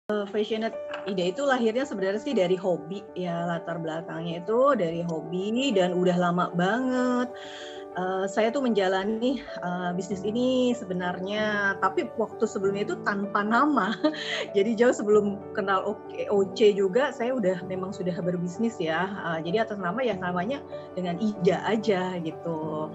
Passionate ide itu lahirnya sebenarnya sih dari hobi ya, latar belakangnya itu dari hobi dan udah lama banget. Saya tuh menjalani bisnis ini sebenarnya, tapi waktu sebelumnya itu tanpa nama. Jadi jauh sebelum kenal OC juga saya memang sudah berbisnis ya. Jadi atas nama ya namanya dengan Ida aja gitu.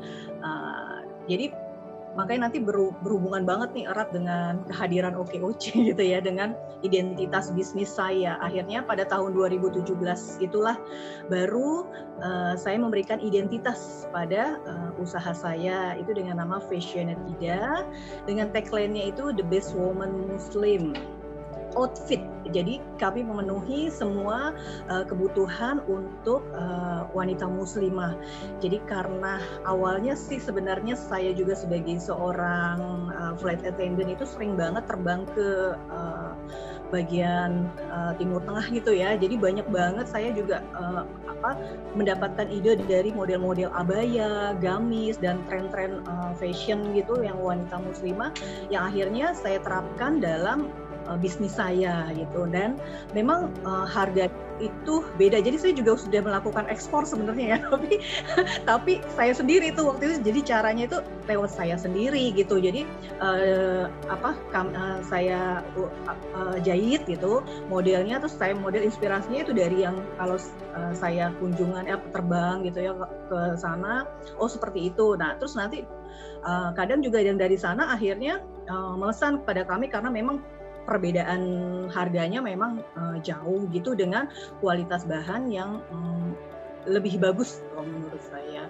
Jadi makanya nanti berhubungan banget nih erat dengan kehadiran OKOC gitu ya, dengan identitas bisnis saya. Akhirnya pada tahun 2017 itulah baru saya memberikan identitas pada usaha saya itu dengan nama Fashionate Ida, dengan tagline-nya itu The Best Woman Muslim Outfit. Jadi kami memenuhi semua kebutuhan untuk wanita muslimah. Jadi karena awalnya sih sebenarnya saya juga sebagai seorang flight attendant itu sering banget terbang ke bagian Timur Tengah gitu ya. Jadi banyak banget saya juga mendapatkan ide dari model-model abaya, gamis, dan tren-tren fashion gitu yang wanita muslimah yang akhirnya saya terapkan dalam bisnis saya gitu. Dan memang harga itu beda, jadi saya juga sudah melakukan ekspor sebenarnya ya, tapi saya sendiri tuh waktu itu, jadi caranya itu lewat saya sendiri gitu. Jadi saya jahit gitu modelnya, terus saya model inspirasinya itu dari yang kalau saya kunjungan terbang gitu ya ke sana, oh seperti itu. Nah terus nanti kadang juga yang dari sana akhirnya memesan kepada kami karena memang perbedaan harganya memang jauh gitu dengan kualitas bahan yang lebih bagus kalau menurut saya.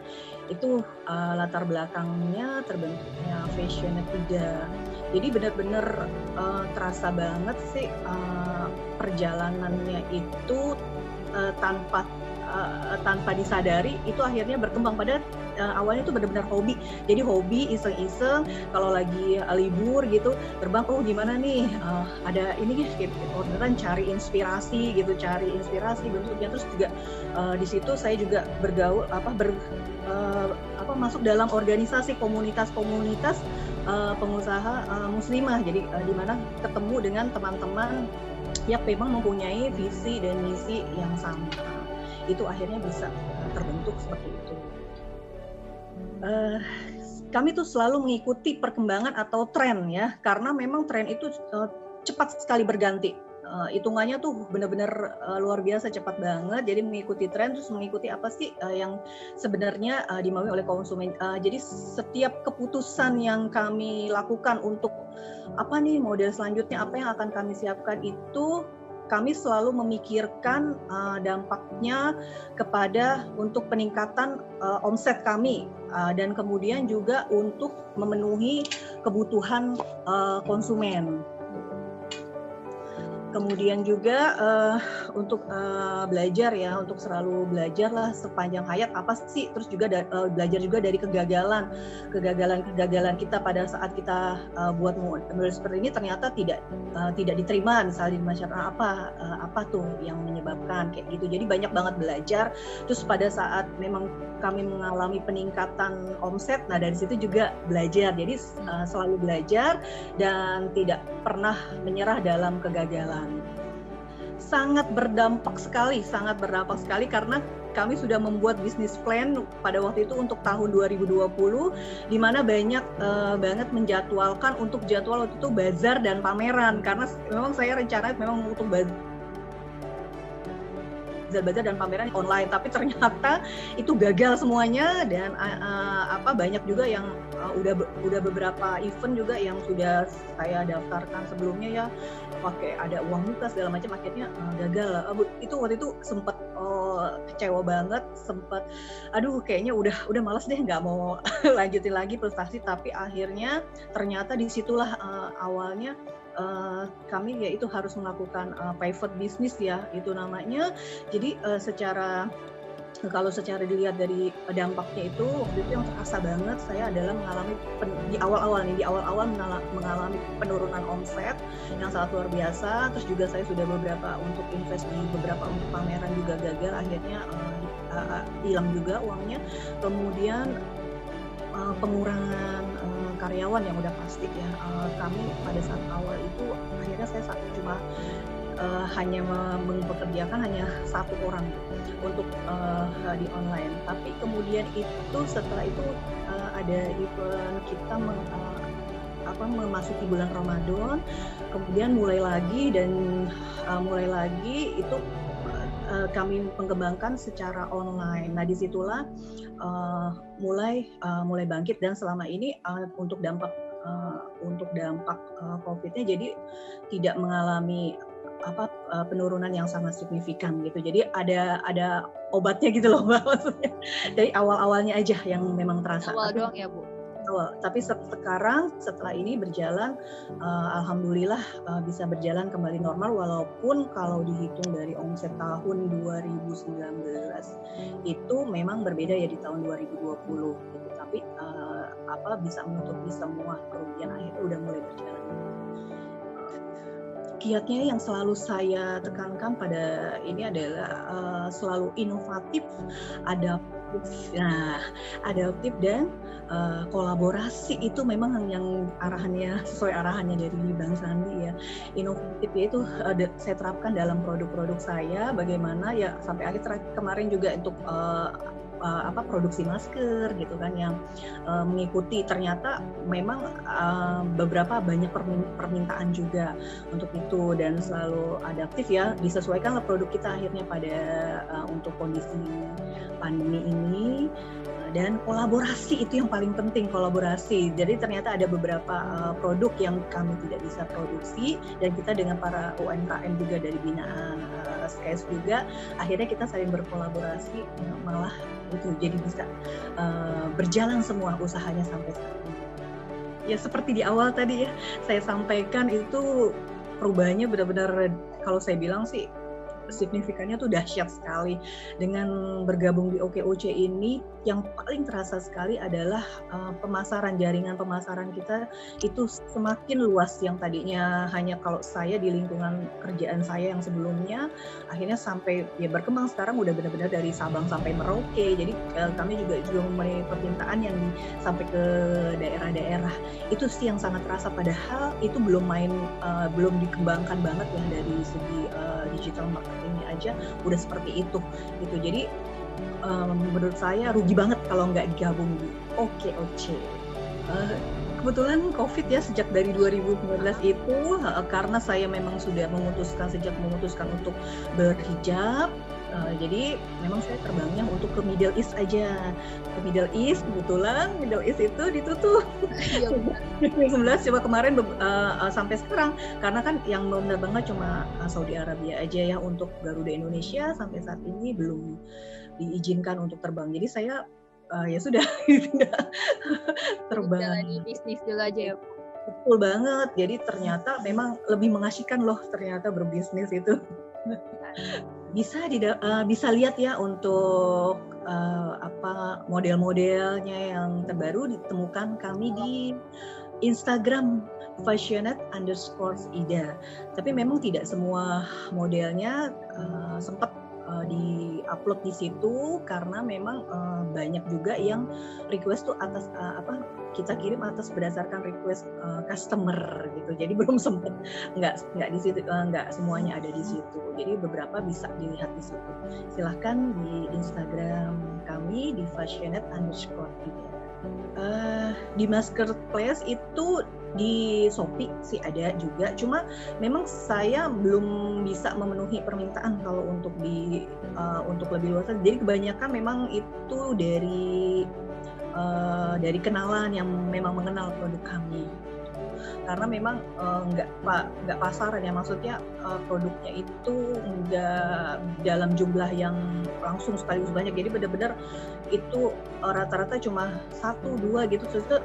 Itu latar belakangnya terbentuknya Fashionate Ida. Jadi benar-benar terasa banget sih perjalanannya itu tanpa disadari itu akhirnya berkembang. Pada awalnya itu benar-benar hobi. Jadi hobi iseng-iseng kalau lagi libur gitu terbang, oh gimana nih ada ini gitu, orderan, cari inspirasi bentuknya. Terus juga di situ saya juga bergaul masuk dalam organisasi komunitas pengusaha muslimah. Jadi di mana ketemu dengan teman-teman yang memang mempunyai visi dan misi yang sama. Itu akhirnya bisa terbentuk seperti itu. Kami tuh selalu mengikuti perkembangan atau tren ya, karena memang tren itu cepat sekali berganti. Hitungannya tuh benar-benar luar biasa, cepat banget. Jadi mengikuti tren, terus mengikuti apa sih yang sebenarnya dimaui oleh konsumen. Jadi setiap keputusan yang kami lakukan untuk apa nih model selanjutnya, apa yang akan kami siapkan itu kami selalu memikirkan dampaknya kepada untuk peningkatan omset kami dan kemudian juga untuk memenuhi kebutuhan konsumen. Kemudian juga untuk belajar ya, untuk selalu belajar lah sepanjang hayat apa sih, terus juga belajar juga dari kegagalan kita pada saat kita buat model seperti ini ternyata tidak diterima misalnya di masyarakat, apa tuh yang menyebabkan kayak gitu. Jadi banyak banget belajar. Terus pada saat memang kami mengalami peningkatan omset, nah dari situ juga belajar. Jadi selalu belajar dan tidak pernah menyerah dalam kegagalan. Sangat berdampak sekali karena kami sudah membuat bisnis plan pada waktu itu untuk tahun 2020, di mana banyak banget menjadwalkan untuk jadwal waktu itu bazar dan pameran, karena memang saya rencana memang untuk bazar dan pameran online, tapi ternyata itu gagal semuanya. Dan banyak juga yang udah beberapa event juga yang sudah saya daftarkan sebelumnya ya, pakai ada uang muka segala macam, akhirnya gagal. Itu waktu itu sempat kecewa banget, sempat kayaknya udah malas deh, nggak mau lanjutin lagi prestasi. Tapi akhirnya ternyata disitulah awalnya kami yaitu harus melakukan pivot bisnis ya, itu namanya. Jadi kalau secara dilihat dari dampaknya itu waktu itu yang terasa banget saya adalah mengalami di awal-awal mengalami penurunan omset yang sangat luar biasa. Terus juga saya sudah beberapa untuk invest di beberapa untuk pameran juga gagal, akhirnya hilang juga uangnya. Kemudian pengurangan karyawan yang udah pasti ya. Kami pada saat awal itu akhirnya saya cuma hanya mempekerjakan hanya 1 orang untuk di online. Tapi kemudian itu setelah itu ada event kita memasuki bulan Ramadan, kemudian mulai lagi itu kami mengembangkan secara online. Nah, disitulah mulai bangkit, dan selama ini untuk dampak COVID-nya jadi tidak mengalami penurunan yang sangat signifikan gitu. Jadi ada obatnya gitu loh Mbak, maksudnya. Dari awal-awalnya aja yang memang terasa. Awal doang ya Bu? Tapi sekarang setelah ini berjalan, alhamdulillah bisa berjalan kembali normal, walaupun kalau dihitung dari omset tahun 2019 itu memang berbeda ya di tahun 2020 gitu. Tapi bisa menutupi semua kerugian, akhirnya udah mulai berjalan. Kiatnya yang selalu saya tekankan pada ini adalah selalu inovatif, adaptif dan kolaborasi. Itu memang yang sesuai arahannya dari Bang Sandi ya. Inovatif itu saya terapkan dalam produk-produk saya. Bagaimana ya sampai akhir kemarin juga untuk produksi masker gitu kan, yang mengikuti, ternyata memang beberapa banyak permintaan juga untuk itu, dan selalu adaptif ya, disesuaikanlah produk kita akhirnya pada untuk kondisi pandemi ini. Dan kolaborasi itu yang paling penting, kolaborasi. Jadi ternyata ada beberapa produk yang kami tidak bisa produksi, dan kita dengan para UMKM juga dari binaan SKS juga, akhirnya kita saling berkolaborasi, malah itu jadi bisa berjalan semua usahanya sampai saat ini. Ya seperti di awal tadi ya saya sampaikan, itu perubahannya benar-benar kalau saya bilang sih signifikannya tuh dahsyat sekali. Dengan bergabung di OKOC ini, yang paling terasa sekali adalah jaringan pemasaran kita itu semakin luas. Yang tadinya hanya kalau saya di lingkungan kerjaan saya yang sebelumnya, akhirnya sampai ya berkembang sekarang udah benar-benar dari Sabang sampai Merauke. Jadi kami juga mempunyai permintaan yang sampai ke daerah-daerah. Itu sih yang sangat terasa, padahal itu belum dikembangkan banget ya dari segi digital marketingnya aja udah seperti itu gitu. Jadi menurut saya rugi banget kalau nggak gabung di OKOC. Kebetulan COVID ya sejak dari 2019 itu, karena saya memang sudah sejak memutuskan untuk berhijab, jadi memang saya terbangnya untuk ke Middle East aja. Ke Middle East, kebetulan Middle East itu ditutup. 2019 coba kemarin sampai sekarang, karena kan yang menerbangan cuma Saudi Arabia aja ya, untuk Garuda Indonesia sampai saat ini belum diizinkan untuk terbang. Jadi saya ya sudah terbang. Jalani bisnis dulu aja ya Bu. Betul banget. Jadi ternyata memang lebih mengasihkan loh ternyata berbisnis itu. Bisa lihat ya untuk model-modelnya yang terbaru ditemukan kami di Instagram @fashionate_ida. Tapi memang tidak semua modelnya sempat di-upload di situ, karena memang banyak juga yang request tuh atas kita kirim berdasarkan request customer gitu. Jadi belum sempat, nggak di situ, nggak semuanya ada di situ. Jadi beberapa bisa dilihat di situ. Silahkan di Instagram kami di fashionate_ida. Di marketplace itu di Shopee sih ada juga, cuma memang saya belum bisa memenuhi permintaan kalau untuk lebih luas. Jadi kebanyakan memang itu dari kenalan yang memang mengenal produk kami. Karena memang nggak pasaran ya, maksudnya produknya itu nggak dalam jumlah yang langsung sekaligus banyak. Jadi benar-benar itu rata-rata cuma 1-2 gitu, terus itu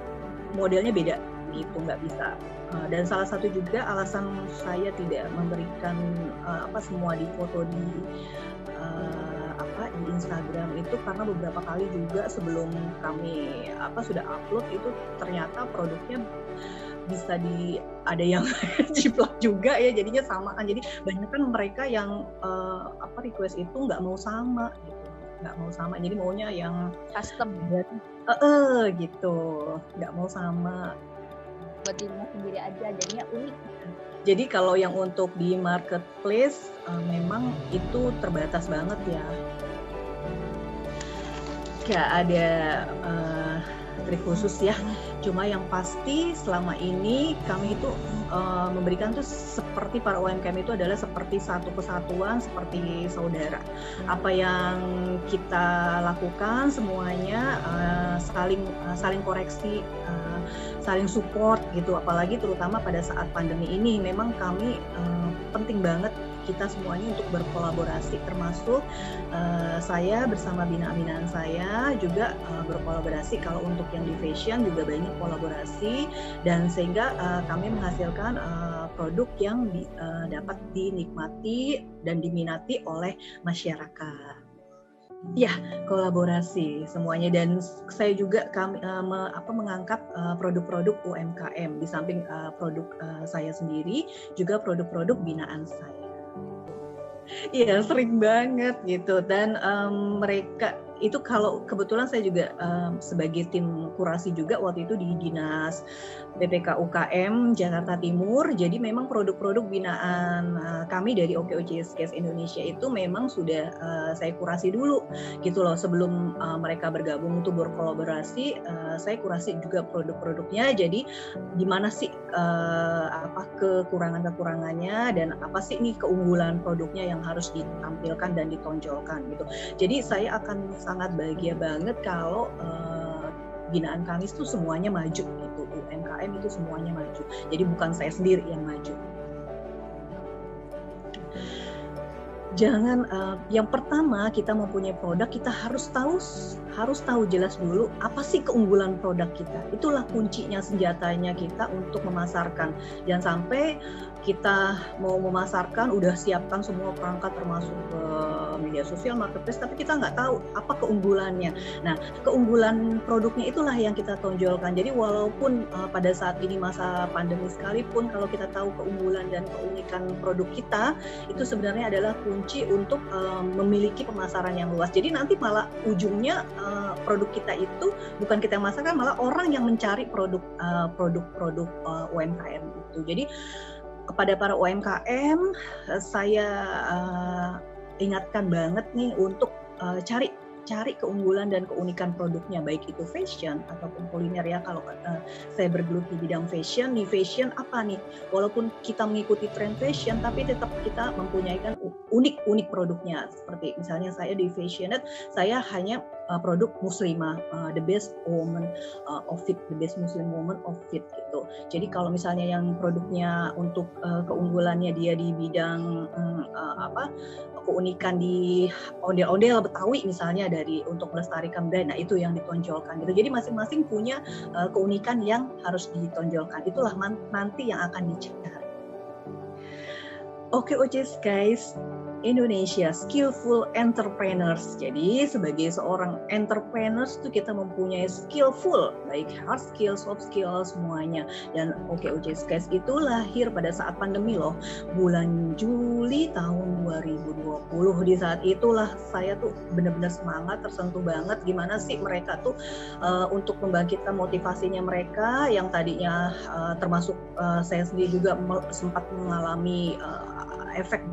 modelnya beda gitu, nggak bisa. Dan salah satu juga alasan saya tidak memberikan semua di foto di Instagram itu, karena beberapa kali juga sebelum kami sudah upload itu ternyata produknya bisa ada yang ciplak juga ya, jadinya samaan. Jadi banyak kan mereka yang request itu nggak mau sama gitu, jadi maunya yang custom gitu, nggak mau sama. Buat dirinya sendiri aja, jadinya unik. Jadi kalau yang untuk di marketplace memang itu terbatas banget ya. Gak ada trik khusus ya. Cuma yang pasti selama ini kami itu memberikan tuh seperti para UMKM itu adalah seperti satu kesatuan, seperti saudara. Apa yang kita lakukan semuanya saling koreksi, saling support gitu. Apalagi terutama pada saat pandemi ini memang kami penting banget kita semuanya untuk berkolaborasi, termasuk saya bersama binaan saya juga berkolaborasi. Kalau untuk yang di fashion juga banyak kolaborasi, dan sehingga kami menghasilkan produk yang dapat dinikmati dan diminati oleh masyarakat. Ya, kolaborasi semuanya, dan saya juga mengangkat produk-produk UMKM di samping produk saya sendiri, juga produk-produk binaan saya. Iya, sering banget gitu, dan mereka itu kalau kebetulan saya juga sebagai tim kurasi juga waktu itu di Dinas PPK UKM Jakarta Timur. Jadi memang produk-produk binaan kami dari OKOCS Indonesia itu memang sudah saya kurasi dulu gitu loh, sebelum mereka bergabung untuk berkolaborasi. Saya kurasi juga produk-produknya, jadi gimana sih kekurangan-kekurangannya dan apa sih nih keunggulan produknya yang harus ditampilkan dan ditonjolkan gitu. Jadi saya akan sangat bahagia banget kalau binaan kami itu semuanya maju gitu, UMKM itu semuanya maju. Jadi bukan saya sendiri yang maju. Jangan yang pertama kita mempunyai produk, kita harus tahu jelas dulu apa sih keunggulan produk kita. Itulah kuncinya, senjatanya kita untuk memasarkan. Jangan sampai kita mau memasarkan udah siapkan semua perangkat termasuk media sosial, marketplace, tapi kita nggak tahu apa keunggulannya. Nah, keunggulan produknya itulah yang kita tonjolkan. Jadi walaupun pada saat ini masa pandemi sekalipun, kalau kita tahu keunggulan dan keunikan produk kita, itu sebenarnya adalah kunci untuk memiliki pemasaran yang luas. Jadi nanti malah ujungnya produk kita itu bukan kita yang masarkan, malah orang yang mencari produk UMKM itu. Jadi kepada para UMKM saya ingatkan banget nih untuk cari keunggulan dan keunikan produknya, baik itu fashion ataupun kuliner ya. Kalau saya bergelut di bidang fashion, nih fashion apa nih? Walaupun kita mengikuti tren fashion, tapi tetap kita mempunyai kan unik produknya. Seperti misalnya saya di Fashionette, saya hanya produk muslimah, the best woman outfit, the best Muslim woman outfit gitu. Jadi kalau misalnya yang produknya untuk keunggulannya dia di bidang keunikan di ondel-ondel Betawi misalnya, dari untuk melestarikan brand, nah itu yang ditonjolkan gitu. Jadi masing-masing punya keunikan yang harus ditonjolkan. Itulah nanti yang akan dicari. OKOCS guys, Indonesia Skillful Entrepreneurs. Jadi sebagai seorang entrepreneurs itu kita mempunyai skillful, baik hard skill, soft skill, semuanya. Dan OKOCS guys itu lahir pada saat pandemi loh, bulan Juli tahun 2020. Di saat itulah saya tuh benar-benar semangat, tersentuh banget gimana sih mereka tuh untuk membangkitkan motivasinya mereka yang tadinya termasuk saya sendiri juga sempat mengalami efek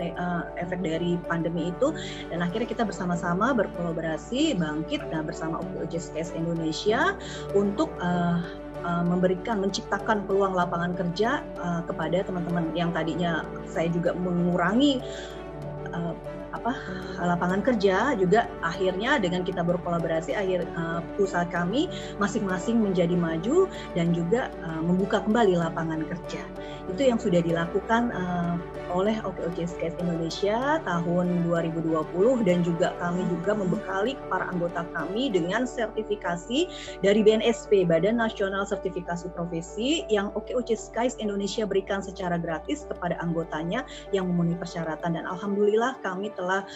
dari pandemi itu, dan akhirnya kita bersama-sama berkolaborasi bangkit bersama OKOCS Indonesia untuk menciptakan peluang lapangan kerja kepada teman-teman yang tadinya saya juga mengurangi lapangan kerja juga. Akhirnya dengan kita berkolaborasi, usaha kami masing-masing menjadi maju dan juga membuka kembali lapangan kerja. Itu yang sudah dilakukan oleh OKOCS Indonesia tahun 2020, dan juga kami juga membekali para anggota kami dengan sertifikasi dari BNSP, Badan Nasional Sertifikasi Profesi, yang OKOCS Indonesia berikan secara gratis kepada anggotanya yang memenuhi persyaratan. Dan alhamdulillah kami telah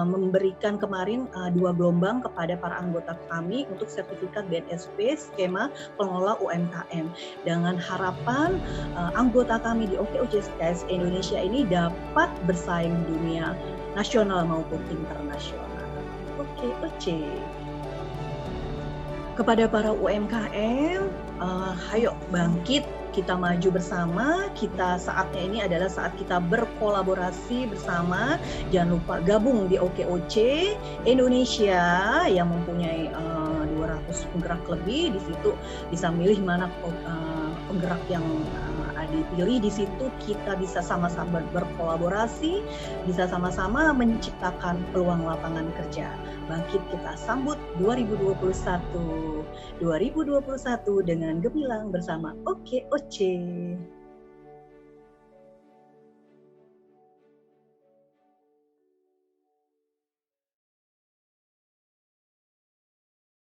memberikan kemarin 2 gelombang kepada para anggota kami untuk sertifikat BNSP skema pengelola UMKM, dengan harapan anggota kami di OKOCS Indonesia ini dapat bersaing di dunia nasional maupun internasional. Oke. Kepada para UMKM, ayo bangkit, kita maju bersama. Saatnya ini adalah saat kita berkolaborasi bersama. Jangan lupa gabung di OKOC Indonesia yang mempunyai 200 penggerak lebih. Di situ bisa milih mana penggerak yang dipilih. Di situ kita bisa sama-sama berkolaborasi, bisa sama-sama menciptakan peluang lapangan kerja. Bangkit kita sambut 2021 dengan gemilang bersama OKOC.